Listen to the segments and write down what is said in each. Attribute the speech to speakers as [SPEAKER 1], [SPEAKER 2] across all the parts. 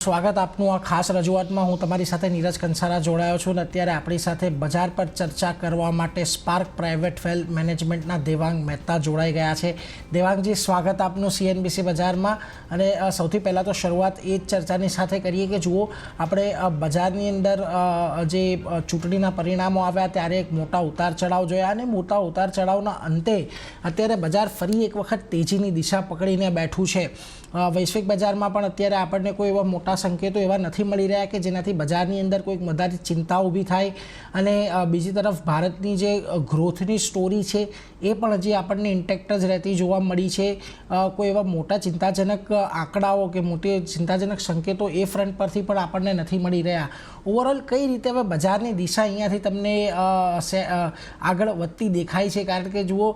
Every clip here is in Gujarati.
[SPEAKER 1] સ્વાગત આપનું આ ખાસ રજૂઆતમાં હું તમારી સાથે નીરજ કંસારા જોડાયો છું અને અત્યારે આપણી સાથે બજાર પર ચર્ચા કરવા માટે સ્પાર્ક પ્રાઇવેટ વેલ્થ મેનેજમેન્ટના દેવાંગ મહેતા જોડાઈ ગયા છે. દેવાંગજી, સ્વાગત આપનું CNBC બજારમાં. અને સૌથી પહેલાં તો શરૂઆત એ જ ચર્ચાની સાથે કરીએ કે જુઓ, આપણે બજારની અંદર જે ચૂંટણીના પરિણામો આવ્યા ત્યારે એક મોટા ઉતાર ચઢાવ જોયા અને મોટા ઉતાર ચઢાવના અંતે અત્યારે બજાર ફરી એક વખત તેજીની દિશા પકડીને બેઠું છે. વૈશ્વિક બજારમાં પણ અત્યારે આપણને કોઈ એવા મોટા સંકેતો એવા નથી મળી રહ્યા કે જેનાથી બજારની અંદર કોઈક વધારે ચિંતા ઊભી થાય. અને બીજી તરફ ભારતની જે ગ્રોથની સ્ટોરી છે એ પણ હજી આપણને ઇન્ટેક્ટ જ રહેતી જોવા મળી છે. કોઈ એવા મોટા ચિંતાજનક આંકડાઓ કે મોટી ચિંતાજનક સંકેતો એ ફ્રન્ટ પરથી પણ આપણને નથી મળી રહ્યા. ઓવરઓલ કઈ રીતે હવે બજારની દિશા અહીંયાથી તમને આગળ વધતી દેખાય છે? કારણ કે જુઓ,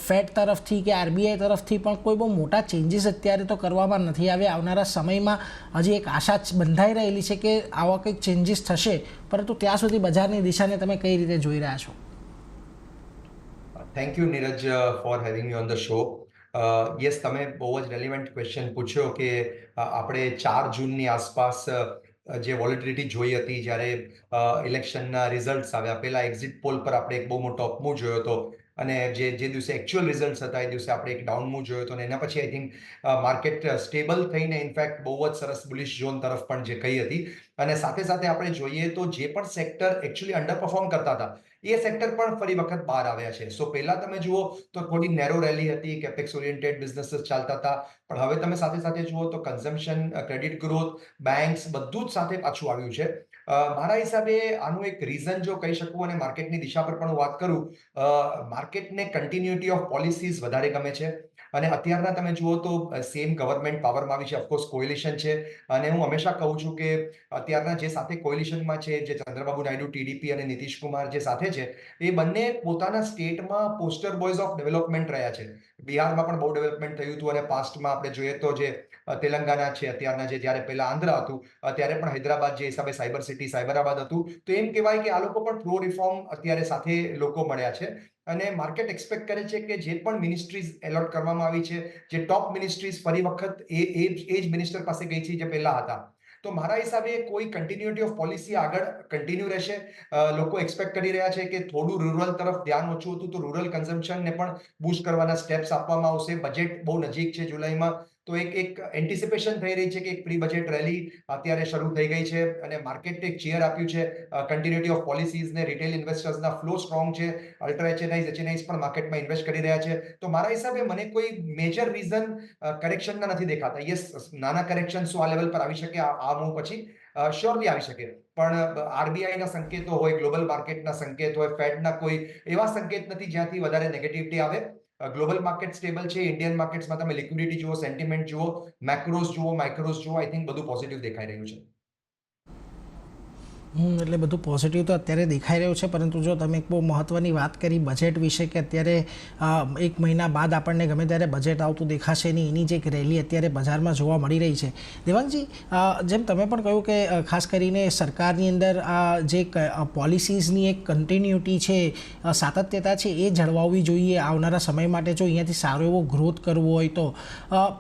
[SPEAKER 1] ફેડ તરફથી કે RBI તરફથી પણ કોઈ બહુ મોટા ચેન્જીસ અત્યારે તો કરવામાં નથી આવ્યા. આવનારા સમયમાં હજી એક આશા બંધાઈ રહેલી છે કે આવા કંઈક ચેન્જીસ થશે, પરંતુ ત્યાં સુધી બજારની દિશાને તમે કઈ રીતે જોઈ રહ્યા છો?
[SPEAKER 2] Thank you Neeraj for having me on the show. Yes, તમે બહુ જ રેલિવન્ટ ક્વેશ્ચન પૂછ્યો કે આપણે 4 જૂનની આસપાસ જે વોલેટિલિટી જોઈ હતી જ્યારે ઇલેક્શનના રિઝલ્ટ્સ આવ્યા, પહેલા એક્ઝિટ પોલ પર આપણે એક બહુ મોટો અપમૂવ જોયો હતો અને જે દિવસે એકચ્યુઅલ રિઝલ્ટ્સ હતા એ દિવસે આપણે એક ડાઉન મૂવ જોયો હતો અને એના પછી આઈ થિંક માર્કેટ સ્ટેબલ થઈને ઇનફેક્ટ બહુ જ સરસ બુલિશ ઝોન તરફ પણ જે કહી હતી. અને સાથે સાથે આપણે જોઈએ તો જે પણ સેક્ટર એકચ્યુઅલી અંડર પરફોર્મ કરતા હતા એ સેક્ટર પણ ફરી વખત બહાર આવ્યા છે. સો પહેલા તમે જુઓ તો થોડી નેરો રેલી હતી, કેપેક્સ ઓરિએન્ટેડ બિઝનેસીસ ચાલતા હતા, પણ હવે તમે સાથે સાથે જુઓ તો કન્ઝમ્પશન, ક્રેડિટ ગ્રોથ, બેંક્સ બધું જ સાથે પાછું આવ્યું છે. મારા હિસાબે આનું એક રીઝન જો કહી શકું અને માર્કેટની દિશા પર પણ હું વાત કરું, માર્કેટને કન્ટિન્યુટી ઓફ પોલિસીઝ વધારે ગમે છે. અને અત્યારના તમે જુઓ તો સેમ ગવર્મેન્ટ પાવરમાં આવી છે, ઓફકોર્સ કોએલિશન છે. અને હું હંમેશા કહું છું કે અત્યારના જે સાથે કોએલિશનમાં છે, જે ચંદ્રબાબુ નાયડુ TDP અને નીતિશ કુમાર જે સાથે છે, એ બંને પોતાના સ્ટેટમાં પોસ્ટર બોયઝ ઓફ ડેવલપમેન્ટ રહ્યા છે. બિહારમાં પણ બહુ ડેવલપમેન્ટ થયું હતું અને પાસ્ટમાં આપણે જોઈએ તો જે તેલંગાના છે અત્યારના, જે જ્યારે પહેલા આંધ્ર હતું ત્યારે પણ હૈદરાબાદ જે હિસાબે સાયબર સિટી સાયબરાબાદ હતું, તો એમ કહેવાય કે આ લોકો પણ પ્રો રિફોર્મ અત્યારે સાથે લોકો મળ્યા છે. અને માર્કેટ એક્સપેક્ટ કરે છે કે જે પણ મિનિસ્ટ્રીઝ એલોટ કરવામાં આવી છે, જે ટોપ મિનિસ્ટ્રીઝ ફરી વખત એ જ મિનિસ્ટર પાસે ગઈ છે જે પહેલા હતા. તો મારા હિસાબે કોઈ કન્ટિન્યુટી ઓફ પોલિસી આગળ કન્ટિન્યુ રહેશે. લોકો એક્સપેક્ટ કરી રહ્યા છે કે થોડું રૂરલ તરફ ધ્યાન ઓછું હતું તો રૂરલ કન્ઝમ્પશનને પણ બૂસ્ટ કરવાના સ્ટેપ્સ આપવામાં આવશે. બજેટ બહુ નજીક છે જુલાઈમાં, તો એક એન્ટિસિપેશન થઈ રહી છે કે એક પ્રી બજેટ રેલી અત્યારે શરૂ થઈ ગઈ છે અને માર્કેટે એક ચેર આપ્યું છે કન્ટિન્યુટી ઓફ પોલિસીઝને. રિટેલ ઇન્વેસ્ટર્સના ફ્લો સ્ટ્રોંગ છે, અલ્ટ્રા HNIs પણ માર્કેટમાં ઇન્વેસ્ટ કરી રહ્યા છે. તો મારા હિસાબે મને કોઈ મેજર રીઝન કરેક્શનના નથી દેખાતા. યસ, નાના કરેક્શન આ લેવલ પર આવી શકે, આ મૂવ પછી શ્યોરલી આવી શકે, પણ RBIના સંકેતો હોય, ગ્લોબલ માર્કેટના સંકેત હોય, ફેડના કોઈ એવા સંકેત નથી જ્યાંથી વધારે નેગેટિવિટી આવે. ગ્લોબલ માર્કેટ સ્ટેબલ છે. ઇન્ડિયન માર્કેટ્સમાં તમે લિક્વિડિટી જુઓ, સેન્ટિમેન્ટ જુઓ, મેક્રોસ જુઓ, માઇક્રોસ જુઓ, આઈ થિંક બધું પોઝિટિવ દેખાઈ રહ્યું છે.
[SPEAKER 1] એટલે બધું પોઝિટિવ તો અત્યારે દેખાઈ રહ્યું છે, પરંતુ જો તમે એક બહુ મહત્ત્વની વાત કરી બજેટ વિશે કે અત્યારે 1 મહિના બાદ આપણને ગમે ત્યારે બજેટ આવતું દેખાશે નહીં, એની જે એક રેલી અત્યારે બજારમાં જોવા મળી રહી છે. દેવાંગજી, જેમ તમે પણ કહ્યું કે ખાસ કરીને સરકારની અંદર જે પોલિસીઝની એક કન્ટિન્યુટી છે, સાતત્યતા છે, એ જળવાવી જોઈએ આવનારા સમય માટે જો અહીંયાથી સારો એવો ગ્રોથ કરવો હોય તો.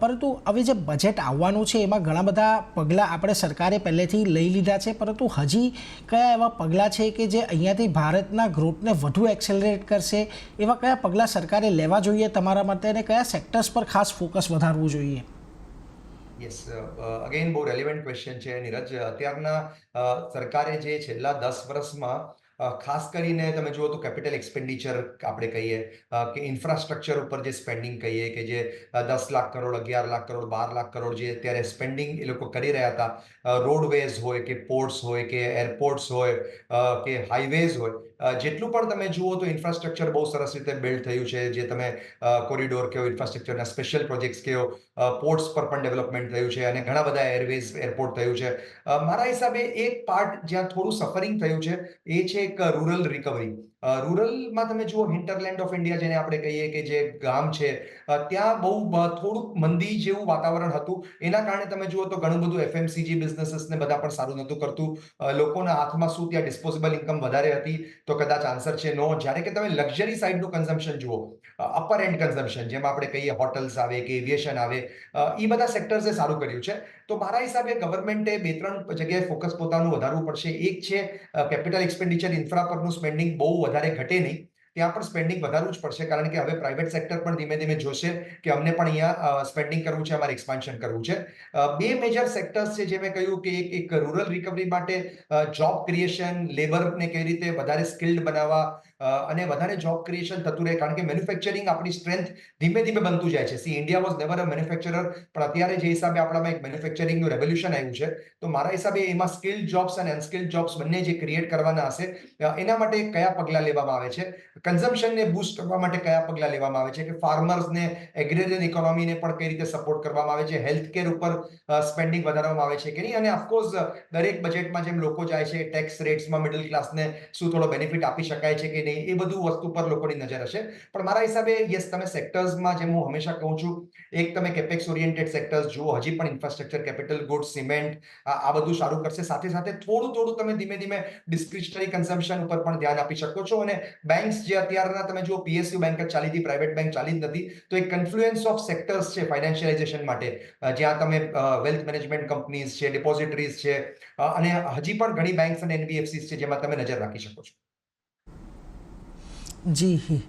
[SPEAKER 1] પરંતુ હવે જે બજેટ આવવાનું છે એમાં ઘણા બધા પગલાં આપણે સરકારે પહેલેથી લઈ લીધા છે, પરંતુ હજી કયા એવા પગલાં છે કે જે અહીંયાથી ભારતના ગ્રોથને વધુ એક્સેલરેટ કરશે? એવા કયા પગલાં સરકારે લેવા જોઈએ તમારા મતે અને કયા સેક્ટર્સ પર ખાસ ફોકસ વધારવું જોઈએ?
[SPEAKER 2] યસ, અગેન બહુ રેલિવન્ટ ક્વેશ્ચન છે નીરજ. અત્યારના સરકારે જે છેલ્લા 10 વર્ષમાં ખાસ કરીને તમે જુઓ તો કેપિટલ એક્સપેન્ડિચર આપણે કહીએ કે ઇન્ફ્રાસ્ટ્રક્ચર ઉપર જે સ્પેન્ડિંગ કહીએ કે જે 10 લાખ કરોડ, 11 લાખ કરોડ, 12 લાખ કરોડ જે અત્યારે સ્પેન્ડિંગ એ લોકો કરી રહ્યા હતા, રોડવેઝ હોય કે પોર્ટ્સ હોય કે એરપોર્ટ્સ હોય કે હાઈવેઝ હોય, જેટલું પણ તમે જુઓ તો ઇન્ફ્રાસ્ટ્રક્ચર બહુ સરસ રીતે બિલ્ડ થયું છે. જે તમે કોરિડોર કહો, ઇન્ફ્રાસ્ટ્રક્ચરના સ્પેશિયલ પ્રોજેક્ટ્સ કહો, પોર્ટ્સ પર પણ ડેવલપમેન્ટ થયું છે અને ઘણા બધા એરવેઝ, એરપોર્ટ થયું છે. મારા હિસાબે એક પાર્ટ જ્યાં થોડું સફરિંગ થયું છે એ છે એક રૂરલ રિકવરી. રૂરલમાં તમે જુઓ, હિન્ટરલેન્ડ ઓફ ઇન્ડિયા જેને આપણે કહીએ કે જે ગામ છે, ત્યાં બહુ થોડુંક મંદી જેવું વાતાવરણ હતું. એના કારણે તમે જુઓ તો ઘણું બધું FMCG બિઝનેસીસને બધા પણ સારું નહોતું કરતું. લોકોના હાથમાં શું ત્યાં ડિસ્પોઝેબલ ઇન્કમ વધારે હતી? તો કદાચ આન્સર છે નો. જ્યારે કે તમે લક્ઝરી સાઇડનું કન્ઝમ્પશન જુઓ, અપર એન્ડ કન્ઝમ્પશન જેમાં આપણે કહીએ હોટલ્સ આવે કે એવિએશન આવે, એ બધા સેક્ટર્સે સારું કર્યું છે. તો મારા હિસાબે ગવર્મેન્ટે 2-3 જગ્યાએ ફોકસ પોતાનું વધારવું પડશે. એક છે કેપિટલ એક્સપેન્ડિચર ઇન્ફ્રા પરનું સ્પેન્ડિંગ બહુ વધારે ઘટે નહીં. ત્યાં પણ સ્પેન્ડિંગ વધારવું જ પડશે કારણ કે હવે પ્રાઇવેટ સેક્ટર પણ ધીમે ધીમે જોશે કે અમને પણ અહીંયા સ્પેન્ડિંગ કરવું છે, અમારે એક્સપાન્શન કરવું છે. બે મેજર સેક્ટર્સ છે જે મેં કહ્યું કે એક રૂરલ રિકવરી માટે જોબ ક્રિએશન, લેબરને કેવી રીતે વધારે સ્કિલ્ડ બનાવવા અને વધારે જોબ ક્રિએશન થતું રહે કારણ કે મેન્યુફેક્ચરિંગ આપણી સ્ટ્રેન્થ ધીમે ધીમે બનતું જાય છે. C India was never a manufacturer, પણ અત્યારે જે હિસાબે આપણામાં એક મેન્યુફેક્ચરિંગનું રેવોલ્યુશન આવ્યું છે તો મારા હિસાબે એમાં સ્કિલ્ડ જોબ્સ અને અનસ્કિલ્ડ જોબ્સ બંને જે ક્રિએટ કરવાના હશે એના માટે કયા પગલાં લેવામાં આવે છે, કન્ઝમ્પશનને બૂસ્ટ કરવા માટે કયા પગલાં લેવામાં આવે છે, કે ફાર્મર્સને, એગ્રેરિયન ઇકોનોમીને પણ કઈ રીતે સપોર્ટ કરવામાં આવે છે, હેલ્થ કેર ઉપર સ્પેન્ડિંગ વધારવામાં આવે છે કે નહીં, અને ઓફકોર્સ દરેક બજેટમાં જેમ લોકો જાય છે ટેક્સ રેટ્સમાં મિડલ ક્લાસને શું થોડો બેનિફિટ આપી શકાય છે કે નહીં, એ બધું વસ્તુ પર લોકોની નજર હશે. પણ મારા હિસાબે યસ, તમે સેક્ટર્સમાં જેમ હું હંમેશા કહું છું, એક તમે કેપેક્સ ઓરિએન્ટેડ સેક્ટર્સ જુઓ, હજી પણ ઇન્ફ્રાસ્ટ્રક્ચર, કેપિટલ ગુડ્સ, સિમેન્ટ, આ બધું સારું કરશે. સાથે સાથે થોડું તમે ધીમે ધીમે ડિસ્ક્રિશનરી કન્ઝમ્પશન ઉપર પણ ધ્યાન આપી શકો છો. અને બેંક્સ જે અત્યારના તમે જુઓ, પીએસયુ બેંક જ ચાલી હતી, પ્રાઇવેટ બેંક ચાલી જ નથી, તો એક કન્ફ્લુએન્સ ઓફ સેક્ટર્સ છે ફાઇનાન્શિયલાઇઝેશન માટે, જ્યાં તમે વેલ્થ મેનેજમેન્ટ કંપનીઝ છે, ડિપોઝિટરીઝ છે, અને હજી પણ ઘણી બેંક્સ અને એનબીએફસીસ છે જેમાં તમે નજર રાખી શકો છો.
[SPEAKER 1] જી,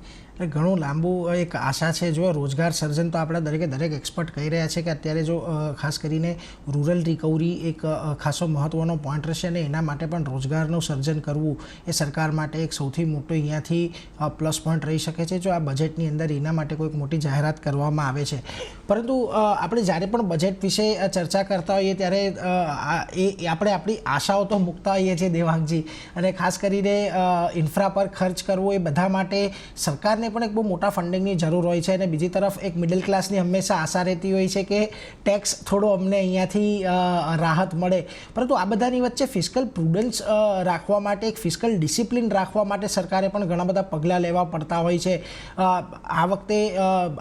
[SPEAKER 1] ઘણું લાંબુ એક આશા છે. જો રોજગાર સર્જન તો આપણા દરેક એક્સપર્ટ કહી રહ્યા છે કે અત્યારે જો ખાસ કરીને રૂરલ રિકવરી એક ખાસો મહત્ત્વનો પોઈન્ટ રહેશે અને એના માટે પણ રોજગારનું સર્જન કરવું એ સરકાર માટે એક સૌથી મોટો અહીંયાથી પ્લસ પોઈન્ટ રહી શકે છે જો આ બજેટની અંદર એના માટે કોઈક મોટી જાહેરાત કરવામાં આવે છે. પરંતુ આપણે જ્યારે પણ બજેટ વિશે ચર્ચા કરતા હોઈએ ત્યારે આપણે આપણી આશાઓ તો મૂકતા હોઈએ છીએ દેવાંગજી, અને ખાસ કરીને ઇન્ફ્રા પર ખર્ચ કરવો એ બધા માટે સરકારને પણ એક બહુ મોટા ફંડિંગની જરૂર હોય છે, અને બીજી તરફ એક મિડલ ક્લાસની હંમેશા આશા રહેતી હોય છે કે ટેક્સ થોડો અમને અહીંયાથી રાહત મળે. પરંતુ આ બધાની વચ્ચે ફિસ્કલ પ્રુડન્સ રાખવા માટે, એક ફિસ્કલ ડિસિપ્લિન રાખવા માટે સરકારે પણ ઘણા બધા પગલાં લેવા પડતા હોય છે. આ વખતે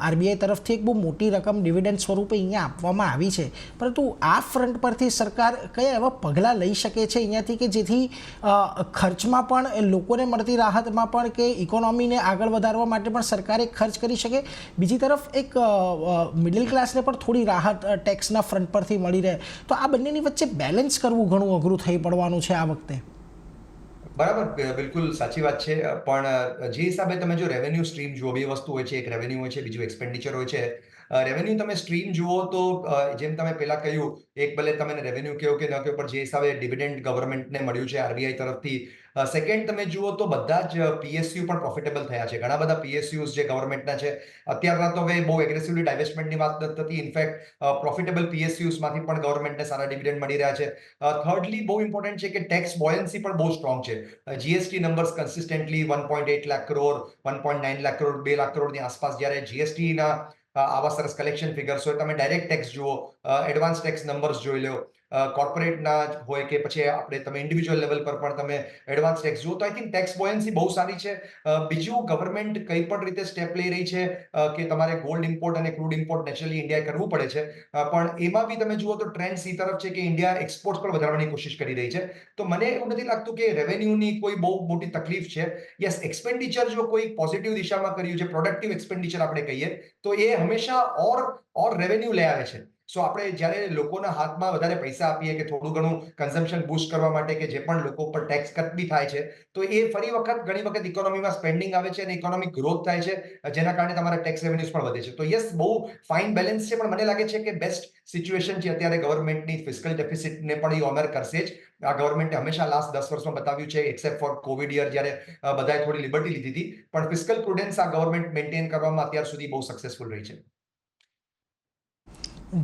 [SPEAKER 1] આરબીઆઈ તરફથી એક બહુ મોટી રકમ ડિવિડન્ડ સ્વરૂપે અહીંયા આપવામાં આવી છે, પરંતુ આ ફ્રન્ટ પરથી સરકાર કયા એવા પગલાં લઈ શકે છે અહીંયાથી કે જેથી ખર્ચમાં પણ લોકોને મળતી રાહતમાં પણ કે ઇકોનોમીને આગળ વધારવા માટે પણ સરકારે ખર્ચ કરી શકે, બીજી તરફ એક મિડલ ક્લાસને પણ થોડી રાહત ટેક્સના ફ્રન્ટ પરથી મળી રહે, તો આ બંનેની વચ્ચે બેલેન્સ કરવું ઘણું અઘરું થઈ પડવાનું છે આ વખતે.
[SPEAKER 2] બરાબર, બિલકુલ સાચી વાત છે. પણ જે હિસાબે તમે જો રેવન્યુ સ્ટ્રીમ જુઓ, બે વસ્તુ હોય છે, એક રેવન્યુ હોય છે, બીજું એક્સપેન્ડિચર હોય છે. રેવન્યુ તમે સ્ટ્રીમ જુઓ તો જેમ તમે પહેલા કહ્યું, એક ભલે તમે રેવન્યુ કહો કે ન કહો, પણ જે હિસાબે ડિવિડન્ડ ગવર્મેન્ટને મળ્યું છે આરબીઆઈ તરફથી. સેકન્ડ તમે જુઓ તો બધા જ પીએસયુ પણ પ્રોફિટેબલ થયા છે. ઘણા બધા પીએસયુઝ જે ગવર્મેન્ટના છે અત્યારના તો હવે બહુ એગ્રેસિવલી ડાઇવેસ્ટમેન્ટની વાત નથી થતી. ઇનફેક્ટ પ્રોફિટેબલ પીએસયુઝમાંથી પણ ગવર્મેન્ટને સારા ડિવિડન્ડ મળી રહ્યા છે. થર્ડલી બહુ ઇમ્પોર્ટન્ટ છે કે ટેક્સ બોયન્સી પણ બહુ સ્ટ્રોંગ છે. GST numbers consistently 1.8 lakh crore, 1.9 lakh crore, 2 lakh કરોડની આસપાસ, જ્યારે જીએસટીના આવા સરસ કલેક્શન ફિગર્સ હોય, તમે ડાયરેક્ટ ટેક્સ જુઓ, એડવાન્સ ટેક્સ નંબર્સ જોઈ લો, કોર્પોરેટના હોય કે પછી આપણે તમે ઇન્ડિવિજ્યુઅલ લેવલ પર પણ તમે એડવાન્સ ટેક્સ જુઓ, તો આઈ થિંક ટેક્સ બોયન્સી બહુ સારી છે. બીજું, ગવર્મેન્ટ કઈ પણ રીતે સ્ટેપ લઈ રહી છે કે તમારે ગોલ્ડ ઇમ્પોર્ટ અને ક્રૂડ ઇમ્પોર્ટ નેચરલી ઇન્ડિયાએ કરવું પડે છે, પણ એમાં બી તમે જુઓ તો ટ્રેન્ડ સી તરફ છે કે ઇન્ડિયા એક્સપોર્ટ પણ વધારવાની કોશિશ કરી રહી છે. તો મને એવું નથી લાગતું કે રેવન્યુની કોઈ બહુ મોટી તકલીફ છે. યસ, એક્સપેન્ડિચર જો કોઈ પોઝિટિવ દિશામાં કર્યું છે, પ્રોડક્ટિવ એક્સપેન્ડિચર આપણે કહીએ, તો એ હંમેશા ઓર રેવન્યુ લઈ આવે છે. સો આપણે જ્યારે લોકોના હાથમાં વધારે પૈસા આપીએ કે થોડું ઘણું કન્ઝમ્પશન બૂસ્ટ કરવા માટે કે જે પણ લોકો પર ટેક્સ કટ બી થાય છે, તો એ ફરી વખત ઘણી વખત ઇકોનોમીમાં સ્પેન્ડિંગ આવે છે અને ઇકોનોમિક ગ્રોથ થાય છે, જેના કારણે તમારા ટેક્સ રેવન્યુઝ પણ વધે છે. તો યસ, બહુ ફાઇન બેલેન્સ છે, પણ મને લાગે છે કે બેસ્ટ સિચ્યુએશન છે અત્યારે ગવર્મેન્ટની ફિસ્કલ ડેફિસિટને પણ એ ઓનર કરશે જ. આ ગવર્મેન્ટે હંમેશા લાસ્ટ 10 વર્ષમાં બતાવ્યું છે, એક્સેપ્ટ ફોર કોવિડ યર જ્યારે બધાએ થોડી લિબર્ટી લીધી હતી, પણ ફિસ્કલ પ્રુડન્સ આ ગવર્મેન્ટ મેન્ટેન કરવામાં અત્યાર સુધી બહુ સક્સેસફુલ રહી છે.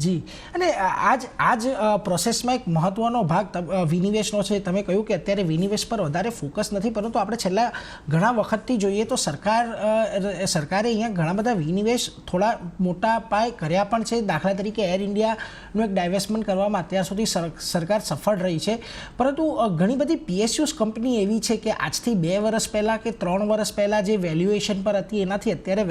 [SPEAKER 1] જી, અને આ જ પ્રોસેસમાં એક મહત્ત્વનો ભાગ વિનિવેશનો છે. તમે કહ્યું કે અત્યારે વિનિવેશ પર વધારે ફોકસ નથી, પરંતુ આપણે છેલ્લા ઘણા વખતથી જોઈએ તો સરકારે અહીંયા ઘણા બધા વિનિવેશ થોડા મોટા પાયે કર્યા પણ છે. દાખલા તરીકે એર ઇન્ડિયાનું એક ડાયવેસ્ટમેન્ટ કરવામાં અત્યાર સુધી સરકાર સફળ રહી છે, પરંતુ ઘણી બધી પીએસયુસ કંપની એવી છે કે આજથી 2 વર્ષ પહેલાં કે 3 વર્ષ પહેલાં જે વેલ્યુએશન પર હતી એનાથી અત્યારે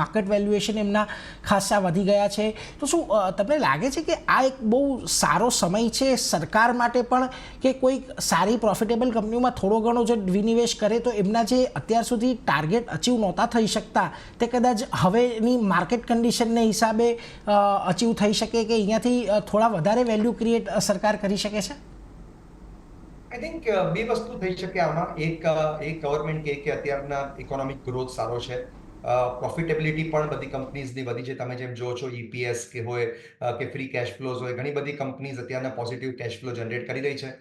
[SPEAKER 1] માર્કેટ વેલ્યુએશન એમના ખાસા વધી ગયા છે. તો શું તમને લાગે છે કે આ એક બહુ સારો સમય છે સરકાર માટે પણ કે કોઈક સારી પ્રોફિટેબલ કંપનીઓમાં થોડો ઘણો જો વિનિવેશ કરે તો એમના જે અત્યાર સુધી ટાર્ગેટ અચીવ નહોતા થઈ શકતા તે કદાચ હવેની માર્કેટ કન્ડિશનને હિસાબે અચીવ થઈ શકે કે અહીંયાથી થોડા વધારે વેલ્યુ ક્રિએટ સરકાર કરી શકે છે?
[SPEAKER 2] આઈ થિંક બે વસ્તુ થઈ શકે આમાં. એક ગવર્મેન્ટ કે અત્યારના ઇકોનોમિક ગ્રોથ સારો છે, પ્રોફિટેબિલિટી પણ બધી કંપનીઝની વધી છે. તમે જેમ જો છો EPS કે હોય કે ફ્રી કેશ ફ્લોઝ હોય, ઘણી બધી કંપનીઝ અત્યારના પોઝિટિવ કેશ ફ્લો જનરેટ કરી રહી છે.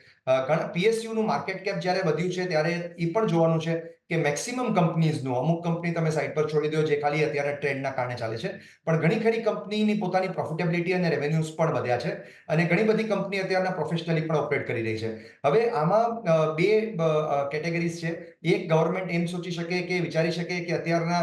[SPEAKER 2] ઘણા PSUનું માર્કેટ કેપ જ્યારે વધ્યું છે ત્યારે એ પણ જોવાનું છે કે મેક્સિમમ કંપનીઝનું, અમુક કંપની તમે સાઈડ પર છોડી દો જે ખાલી અત્યારે ટ્રેન્ડના કારણે ચાલે છે, પણ ઘણી ખરી કંપનીની પોતાની પ્રોફિટેબિલિટી અને રેવન્યુઝ પણ વધ્યા છે અને ઘણી બધી કંપની અત્યારના પ્રોફેશનલી પણ ઓપરેટ કરી રહી છે. હવે આમાં બે કેટેગરીઝ છે. એક, ગવર્મેન્ટ એમ સોચી શકે કે વિચારી શકે કે અત્યારના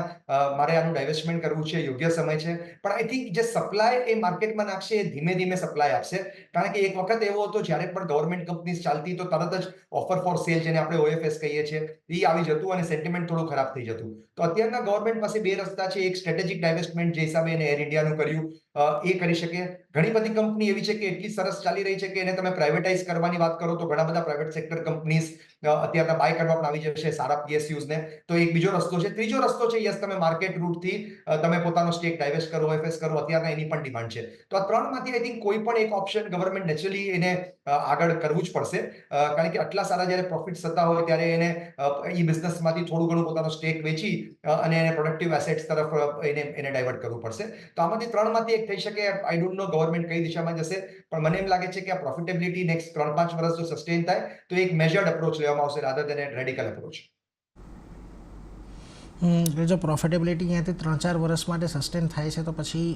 [SPEAKER 2] મારે આનું ડાયવેસ્ટમેન્ટ કરવું છે, યોગ્ય સમય છે, પણ આઈ થિંક જે સપ્લાય એ માર્કેટમાં નાખશે એ ધીમે ધીમે સપ્લાય આપશે. કારણ કે એક વખત એવો હતો જ્યારે પણ ગવર્મેન્ટ કંપનીઝ ચાલતી તો તરત જ ઓફર ફોર સેલ, જેને આપણે OFS કહીએ છીએ, એ આવી જતું અને સેન્ટિમેન્ટ થોડું ખરાબ થઈ જતું. તો અત્યારના ગવર્મેન્ટ પાસે બે રસ્તા છે. એક, સ્ટ્રેટેજિક ડાયવેસ્ટમેન્ટ, જે હિસાબે એને એર ઇન્ડિયાનું કર્યું એ કરી શકે. ઘણી બધી કંપની એવી છે કે એટલી સરસ ચાલી રહી છે કે એને તમે પ્રાઇવેટાઇઝ કરવાની વાત કરો તો ઘણા બધા પ્રાઇવેટ સેક્ટર કંપનીઝ અત્યારના બાય કરવા પણ આવી જશે સારા PSUs ને. તો એક બીજો રસ્તો છે. ત્રીજો રસ્તો છે, યસ, તમે માર્કેટ રૂટથી તમે પોતાનો સ્ટેક ડાયવેસ્ટ કરો, OFS કરો. અત્યારના એની પણ ડિમાન્ડ છે. તો આ ત્રણમાંથી આઈ થિંક કોઈ પણ એક ઓપ્શન ગવર્મેન્ટ નેચરલી એને આગળ કરવું જ પડશે. કારણ કે આટલા સારા જ્યારે પ્રોફિટ્સ થતા હોય ત્યારે એને એ બિઝનેસમાંથી થોડું ઘણું પોતાનો સ્ટેક વેચી અને એને પ્રોડક્ટિવ એસેટ્સ તરફ એને ડાયવર્ટ કરવું પડશે. તો આમાંથી ત્રણમાંથી એક થઈ શકે. આઈ ડોન્ટ નો ગવર્મેન્ટ કઈ દિશામાં જશે, પણ મને એમ લાગે છે કે આ પ્રોફિટેબિલિટી નેક્સ્ટ 3-5 વર્ષ જો સસ્ટેન થાય તો એક મેજર્ડ અપ્રોચ લેવામાં આવશે રાધર દેન રેડિકલ અપ્રોચ.
[SPEAKER 1] એટલે જો પ્રોફિટેબિલિટી અહીંયાથી 3-4 વર્ષ માટે સસ્ટેન થાય છે તો પછી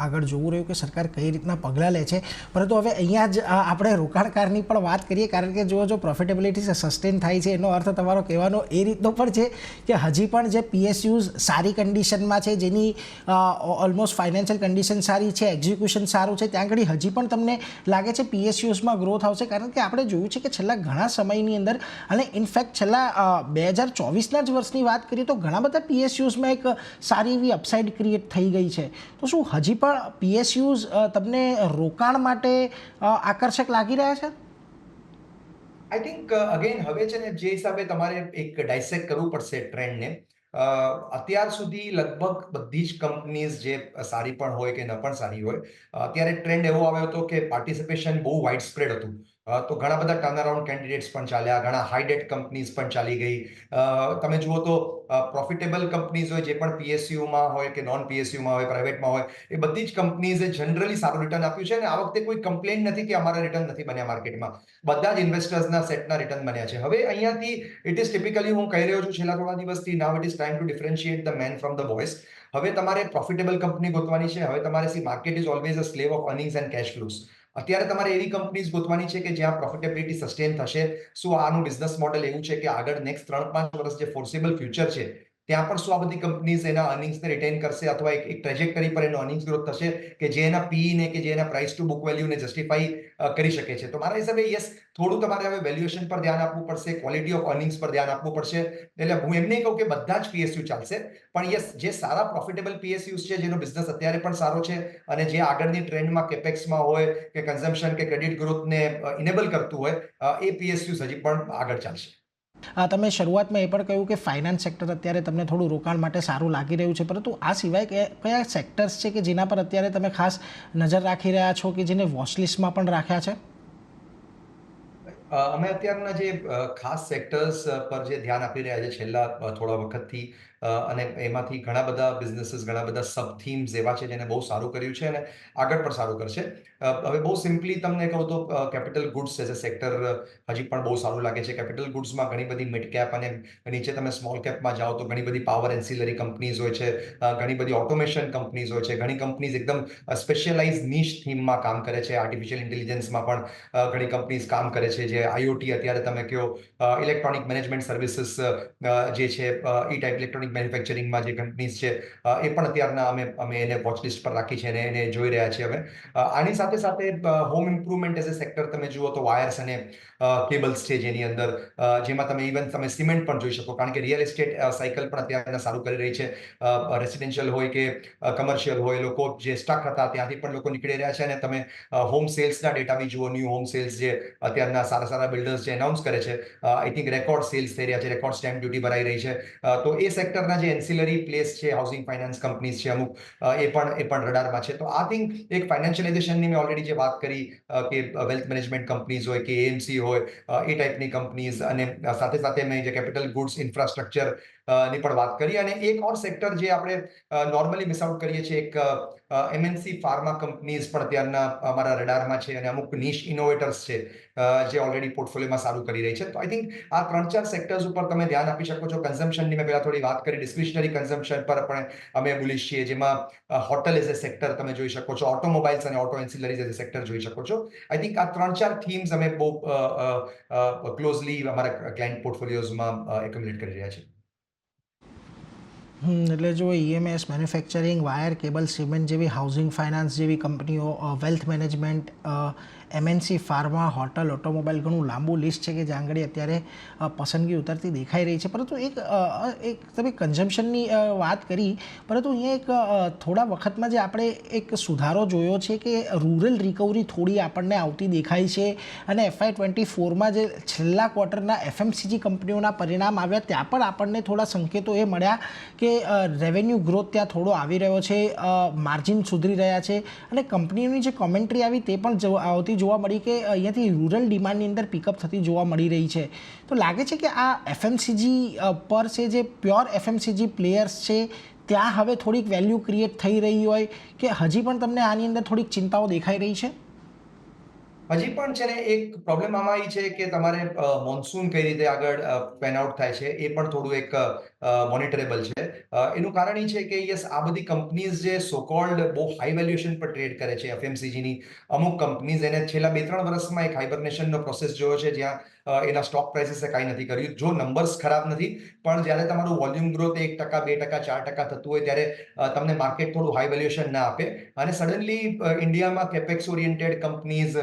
[SPEAKER 1] આગળ જોવું રહ્યું કે સરકાર કઈ રીતના પગલાં લે છે. પરંતુ હવે અહીંયા જ આપણે રોકાણકારની પણ વાત કરીએ, કારણ કે જો પ્રોફિટેબિલિટી સસ્ટેન થાય છે એનો અર્થ તમારો કહેવાનો એ રીતનો પણ છે કે હજી પણ જે PSUs સારી કન્ડિશનમાં છે, જેની ઓલમોસ્ટ ફાઇનાન્શિયલ કન્ડિશન સારી છે, એક્ઝિક્યુશન સારું છે, ત્યાં આગળ હજી પણ તમને લાગે છે PSUsમાં ગ્રોથ આવશે? કારણ કે આપણે જોયું છે કે છેલ્લા ઘણા સમયની અંદર, અને ઇનફેક્ટ છેલ્લા 2024ના જ વર્ષની વાત કરીએ તો ઘણા બધા PSUsમાં એક સારી એવી અપસાઇડ ક્રિએટ થઈ ગઈ છે. તો શું હજી પણ PSUs તમને રોકાણ માટે આકર્ષક લાગી રહ્યા છે?
[SPEAKER 2] આઈ થિંક અગેન હવે છે ને, જે હિસાબે તમારે એક ડાયસેક્ટ કરવું પડશે ટ્રેન્ડને. અત્યાર સુધી લગભગ બધી જ કંપનીઝ, જે સારી પણ હોય કે ન પણ સારી હોય, અત્યારે ટ્રેન્ડ એવો આવ્યો હતો કે પાર્ટિસિપેશન બહુ વાઇડ સ્પ્રેડ હતું. તો ઘણા બધા ટર્નઅરાઉન્ડ કેન્ડિડેટ્સ પણ ચાલ્યા, ઘણા હાઈ ડેટ કંપનીઝ પણ ચાલી ગઈ. તમે જુઓ તો પ્રોફિટેબલ કંપનીઝ હોય, જે પણ PSUમાં હોય કે નોન PSUમાં હોય, પ્રાઇવેટમાં હોય, એ બધી જ કંપનીઝે જનરલી સારું રિટર્ન આપ્યું છે. અને આ વખતે કોઈ કમ્પ્લેન નથી કે અમારા રિટર્ન નથી બન્યા માર્કેટમાં. બધા જ ઇન્વેસ્ટર્સના સેટના રિટર્ન બન્યા છે. હવે અહીંયાથી ઇટ ઇઝ ટિપિકલી, હું કહી રહ્યો છું છેલ્લા થોડા દિવસથી, now it is time to differentiate the men from the boys. હવે તમારે પ્રોફિટેબલ કંપની ગોતવાની છે. હવે તમારે market is always a slave of earnings and cash flows. અત્યારે તમારે એવી કંપનીઝ ગોતવાની છે કે જ્યાં પ્રોફિટેબિલિટી સસ્ટેન થશે. શું આનું બિઝનેસ મોડેલ એવું છે કે આગળ નેક્સ્ટ 3-5 વર્ષ જે ફોર્સેબલ ફ્યુચર છે ત્યાં પણ શું આ બધી કંપનીઝ એના અર્નિંગ્સને રિટેન કરશે, અથવા એક ટ્રેજેક્ટરી પર એનો અર્નિંગ્સ ગ્રોથ થશે કે જે એના PE ને કે જે એના પ્રાઇસ ટુ બુક વેલ્યુને જસ્ટિફાઈ કરી શકે છે. તો મારા હિસાબે યસ, થોડું તમારે હવે વેલ્યુએશન પર ધ્યાન આપવું પડશે, ક્વોલિટી ઓફ અર્નિંગ્સ પર ધ્યાન આપવું પડશે. એટલે હું એમ નહીં કહું કે બધા જ PSU ચાલશે, પણ યસ, જે સારા પ્રોફિટેબલ PSUs છે, જેનો બિઝનેસ અત્યારે પણ સારો છે અને જે આગળની ટ્રેન્ડમાં કેપેક્સમાં હોય કે કન્ઝમ્પશન કે ક્રેડિટ ગ્રોથને ઇનેબલ કરતું હોય, એ PSUs હજી પણ આગળ ચાલશે.
[SPEAKER 1] તમે શરૂઆતમાં એ પણ કહ્યું કે ફાઇનાન્સ સેક્ટર અત્યારે તમને થોડું રોકાણ માટે સારું લાગી રહ્યું છે, પરંતુ આ સિવાય કયા સેક્ટર્સ છે કે જેના પર અત્યારે તમે ખાસ નજર રાખી રહ્યા છો, કે જેને વોચલિસ્ટમાં પણ રાખ્યા છે?
[SPEAKER 2] અમે અત્યારના જે ખાસ સેક્ટર્સ પર જે ધ્યાન આપી રહ્યા છે છેલ્લા થોડા વખતથી, અને એમાંથી ઘણા બધા બિઝનેસીસ, ઘણા બધા સબ થીમ્સ એવા છે જેને બહુ સારું કર્યું છે અને આગળ પણ સારું કરશે. હવે બહુ સિમ્પલી તમને કહું તો capital goods as a sector હજી પણ બહુ સારું લાગે છે. કેપિટલ ગુડ્સમાં ઘણી બધી મિડ કેપ અને નીચે તમે સ્મોલ કેપમાં જાઓ તો ઘણી બધી પાવર એન્સિલરી કંપનીઝ હોય છે, ઘણી બધી ઓટોમેશન કંપનીઝ હોય છે, ઘણી કંપનીઝ એકદમ સ્પેશિયલાઇઝ નીશ થીમમાં કામ કરે છે. આર્ટિફિશિયલ ઇન્ટેલિજન્સમાં પણ ઘણી કંપનીઝ કામ કરે છે. જે IoT, અત્યારે તમે કહો ઇલેક્ટ્રોનિક મેનેજમેન્ટ સર્વિસીસ જે છે, એ ટાઈપ ઇલેક્ટ્રોનિક ઇલેક્ટ્રોનિક મેન્યુફેક્ચરિંગમાં જે કંપનીઝ છે એ પણ અત્યારના અમે એને વોચલિસ્ટ પર રાખી છે અને એને જોઈ રહ્યા છીએ અમે. આની સાથે સાથે home improvement as a sector તમે જુઓ તો વાયર્સ અને કેબલ્સ છે જેની અંદર જેમાં તમે સિમેન્ટ પણ જોઈ શકો, કારણ કે રિયલ એસ્ટેટ સાયકલ પણ અત્યારે સારું કરી રહી છે. રેસિડેન્શિયલ હોય કે કમર્શિયલ હોય, લોકો જે સ્ટક હતા ત્યાંથી પણ લોકો નીકળી રહ્યા છે અને તમે હોમ સેલ્સના ડેટા બી જુઓ. ન્યૂ હોમ સેલ્સ જે અત્યારના સારા બિલ્ડર્સ જે એનાઉન્સ કરે છે, આઈ થિંક રેકોર્ડ સેલ્સ થઈ રહ્યા છે, રેકોર્ડ સ્ટેમ્પ ડ્યુટી ભરાઈ રહી છે. તો એ સેક્ટરના જે એન્સિલરી પ્લેસ છે, હાઉસિંગ ફાઇનાન્સ કંપનીઝ છે અમુક, એ પણ રડારમાં છે. તો આઈ થિંક એક ફાઇનાન્શિયલાઇઝેશનની મેં ઓલરેડી જે વાત કરી કે વેલ્થ મેનેજમેન્ટ કંપનીઝ હોય કે એએમસી હોય, એ ટાઈપની કંપનીઝ, અને સાથે સાથે મેં જે કેપિટલ ગુડ્સ ઇન્ફ્રાસ્ટ્રક્ચર ની પણ વાત કરી. અને એક ઓર સેક્ટર જે આપણે નોર્મલી મિસ આઉટ કરીએ છીએ, એક એમએનસી ફાર્મા કંપનીઝ પણ અત્યારના અમારા રડારમાં છે અને અમુક નિશ ઇનોવેટર્સ છે જે ઓલરેડી પોર્ટફોલિયોમાં સારું કરી રહી છે. તો આઈ થિંક આ 3-4 સેક્ટર્સ ઉપર તમે ધ્યાન આપી શકો છો. કન્ઝમ્પશનની મેં પહેલા થોડી વાત કરી, ડિસ્ક્રિશનરી કન્ઝમ્પશન પર પણ અમે બુલિશ છીએ, જેમાં હોટલ એઝ અ સેક્ટર તમે જોઈ શકો છો, ઓટોમોબાઈલ્સ અને ઓટો એન્સિલરીઝ એઝ અ સેક્ટર જોઈ શકો છો. આઈ થિંક આ 3-4 થીમ્સ અમે બહુ ક્લોઝલી અમારા ક્લાયન્ટ પોર્ટફોલિયોઝમાં એક્યુમ્યુલેટ કરી રહ્યા છીએ.
[SPEAKER 1] એટલે જો EMS, manufacturing, wire, cable, cement જેવી હાઉસિંગ ફાઇનાન્સ જેવી કંપનીઓ, wealth management, MNC, pharma, hotel, automobile, ઘણું લાંબુ લિસ્ટ છે કે જ્યાં આગળ અત્યારે પસંદગી ઉતરતી દેખાઈ રહી છે. પરંતુ એક તમે કન્ઝમ્પશનની વાત કરી, પરંતુ અહીંયા એક થોડા વખતમાં જે આપણે એક સુધારો જોયો છે કે રૂરલ રિકવરી થોડી આપણને આવતી દેખાય છે. અને FY24માં જે છેલ્લા ક્વાર્ટરના એફએમસીજી કંપનીઓના પરિણામ આવ્યા ત્યાં પણ આપણને થોડા સંકેતો એ મળ્યા કે રેવન્યુ ગ્રોથ ત્યાં થોડો આવી રહ્યો છે, માર્જિન સુધરી રહ્યા છે. અને કંપનીઓની જે કોમેન્ટ્રી આવી તે પણ આવતી જોવા મળી કે અહીંયાથી રૂરલ ડિમાન્ડની અંદર પિકઅપ થતી જોવા મળી રહી છે. તો લાગે છે કે આ એફએમસીજી પર છે, જે પ્યોર એફએમસીજી પ્લેયર્સ છે ત્યાં હવે થોડીક વેલ્યુ ક્રિએટ થઈ રહી હોય, કે હજી પણ તમને આની અંદર થોડીક ચિંતાઓ દેખાઈ રહી છે?
[SPEAKER 2] હજી પણ છે ને, એક પ્રોબ્લેમ આમાં એ છે કે તમારે મોન્સૂન કઈ રીતે આગળ પેન આઉટ થાય છે એ પણ થોડું એક મોનિટરેબલ છે. એનું કારણ એ છે કે યસ, આ બધી કંપનીઝ જે સો કોલ્ડ બહુ હાઈ વેલ્યુએશન પર ટ્રેડ કરે છે, એફએમસીજીની અમુક કંપનીઝ, એને છેલ્લા 2-3 વર્ષમાં એક હાઇબરનેશનનો પ્રોસેસ જોયો છે જ્યાં એના સ્ટોક પ્રાઇસીસે કાંઈ નથી કર્યું. જો નંબર્સ ખરાબ નથી, પણ જ્યારે તમારું વોલ્યુમ ગ્રોથ 1%, 2%, 4% થતું હોય ત્યારે તમને માર્કેટ થોડું હાઈ વેલ્યુએશન ના આપે. અને સડનલી ઇન્ડિયામાં કેપેક્સ ઓરિએન્ટેડ કંપનીઝ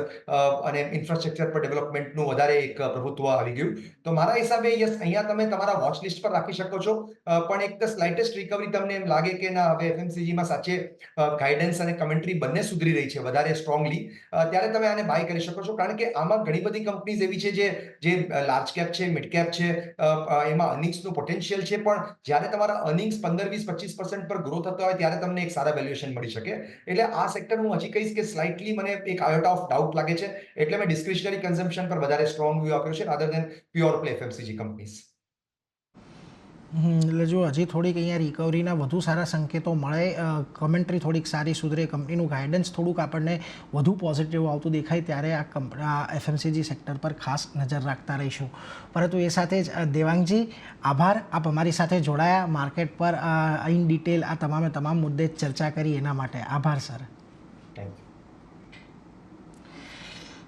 [SPEAKER 2] અને ઇન્ફ્રાસ્ટ્રક્ચર પર ડેવલપમેન્ટનું વધારે એક પ્રભુત્વ આવી ગયું. તો મારા હિસાબે યસ, અહીંયા તમે તમારા વોચ લિસ્ટ પર રાખી શકો છો. પણ એક સ્લાઇટેસ્ટ રિકવરી તમને એમ લાગે કે ના, હવે એફએમસીજીમાં સાચે ગાઈડન્સ અને કમેન્ટ્રી બંને સુધરી રહી છે વધારે સ્ટ્રોંગલી, ત્યારે તમે આને બાય કરી શકો છો. કારણ કે આમાં ઘણી બધી કંપનીઝ એવી છે જે લાર્જ કેપ છે, મિડ કેપ છે, એમાં અર્નિંગ્સનું પોટેન્શિયલ છે. પણ જ્યારે તમારા અર્નિંગ્સ 15-20-25% પર ગ્રો થતા હોય ત્યારે તમને એક સારા વેલ્યુએશન મળી શકે. એટલે આ સેક્ટર હું હજી કહીશ કે સ્લાઇટલી મને એક આયોટા ઓફ ડાઉટ લાગે છે. એટલે મેં ડિસ્ક્રિશનરી કન્ઝમ્પશન પર વધારે સ્ટ્રોંગ વ્યૂ આપ્યો છે રાધર દેન પ્યોર પ્લે એફએમસીજી કંપનીઝ.
[SPEAKER 1] એટલે જો હજી થોડીક અહીંયા રિકવરીના વધુ સારા સંકેતો મળે, કમેન્ટ્રી થોડીક સારી સુધરે, કંપનીનું ગાઈડન્સ થોડુંક આપણને વધુ પોઝિટિવ આવતું દેખાય, ત્યારે આ એફએમસીજી સેક્ટર પર ખાસ નજર રાખતા રહીશું. પરંતુ એ સાથે જ દેવાંગજી, આભાર, આપ અમારી સાથે જોડાયા, માર્કેટ પર ઇન ડિટેલ આ તમામ મુદ્દે ચર્ચા કરી એના માટે આભાર સર.
[SPEAKER 2] Thank you.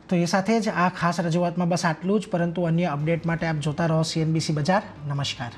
[SPEAKER 1] તો એ સાથે જ આ ખાસ રજૂઆતમાં બસ આટલું જ, પરંતુ અન્ય અપડેટ માટે આપ જોતા રહો CNBC બજાર. નમસ્કાર.